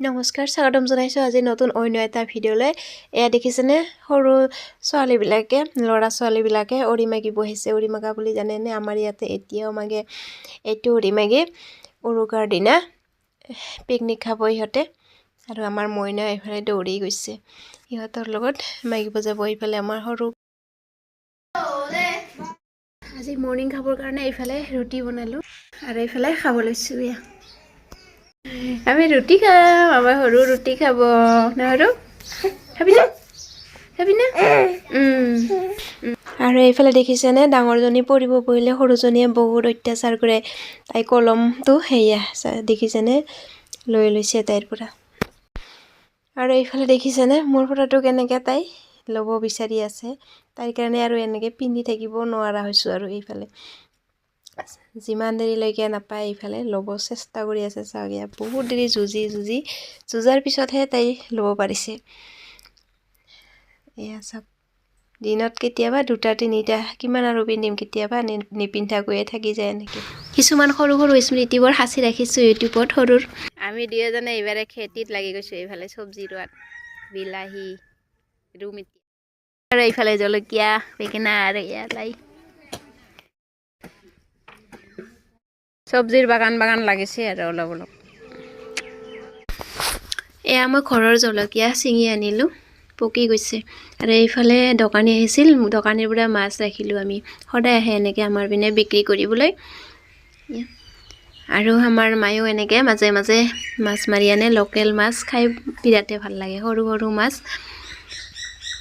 নমস্কাৰ স্বাগতম জনাইছো আজি নতুন অন্য এটা ভিডিঅ'লৈ এয়া দেখিছেনে সৰু ছোৱালী বিলাকে লৰা ছোৱালী বিলাকে অৰি মাগি বহিছে অৰি মাগা বুলি জানে নে আমাৰ ইয়াতে এতিয়াও মাগে এটো অৰি মাগি উৰুকাৰ দিনা পিকনিক খাব ইহতে আৰু আমাৰ মইনা এফালে দৌৰি গৈছে ইহতৰ লগত মাগিব যাব ইফালে আমাৰ সৰু আজি মৰ্নিং খাবৰ কাৰণে ইফালে ৰুটি বনালো আৰু ইফালে খাব লৈছো ইয়া আমি ৰুটি খাম আমাৰ সৰু ৰুটি খাব না সৰু খাবি না আৰু এইফালে দেখিছেনে ডাঙৰজনী পৰিব পৰিলে সৰুজনীয়ে বহুত অত্যাচাৰ কৰে তাই কলমটো হেয়া দেখিছেনে লৈ লৈছে তাইৰ পৰা আৰু এইফালে দেখিছেনে মোৰ ফটোটো কেনেকৈ তাই ল'ব বিচাৰি আছে তাইৰ কাৰণে আৰু এনেকৈ পিন্ধি থাকিব নোৱাৰা হৈছো আৰু এইফালে যিমান দেৰিলৈকে নাপায় ইফালে ল'ব চেষ্টা কৰি আছে চাগিয়া বহুত দেৰি যুঁজাৰ পিছতহে তাই ল'ব পাৰিছে এয়া সব দিনত কেতিয়াবা দুটা তিনিটা কিমান আৰু পিন্ধিম কেতিয়াবা নিপিন্ধা গৈয়ে থাকি যায় এনেকৈ কিছুমান সৰু সৰু স্মৃতিবোৰ সাঁচি ৰাখিছো ইউটিউবত সৰুৰ আমি দুয়োজনে এইবাৰে খেতিত লাগি গৈছো এইফালে চব্জি ৰোৱাত বিলাহী ৰুমিতি আৰু এইফালে জলকীয়া বেঙেনা আৰু এয়া লাই চব্জিৰ বাগান লাগিছে আৰু অলপ অলপ এয়া মই ঘৰৰ জলকীয়া ছিঙি আনিলোঁ পকি গৈছে আৰু এইফালে দোকানী আহিছিল দোকানীৰ পৰা মাছ ৰাখিলোঁ আমি সদায় আহে এনেকৈ আমাৰ পিনে বিক্ৰী কৰিবলৈ আৰু আমাৰ মায়েও এনেকৈ মাজে মাজে মাছ মাৰি আনে লোকেল মাছ খাই বিৰাটে ভাল লাগে সৰু সৰু মাছ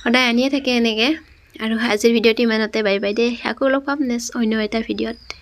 সদায় আনিয়ে থাকে এনেকৈ আৰু আজিৰ ভিডিঅ'টো ইমানতে বাই বাই দে আকৌ লগ পাম নেক্সট অন্য এটা ভিডিঅ'ত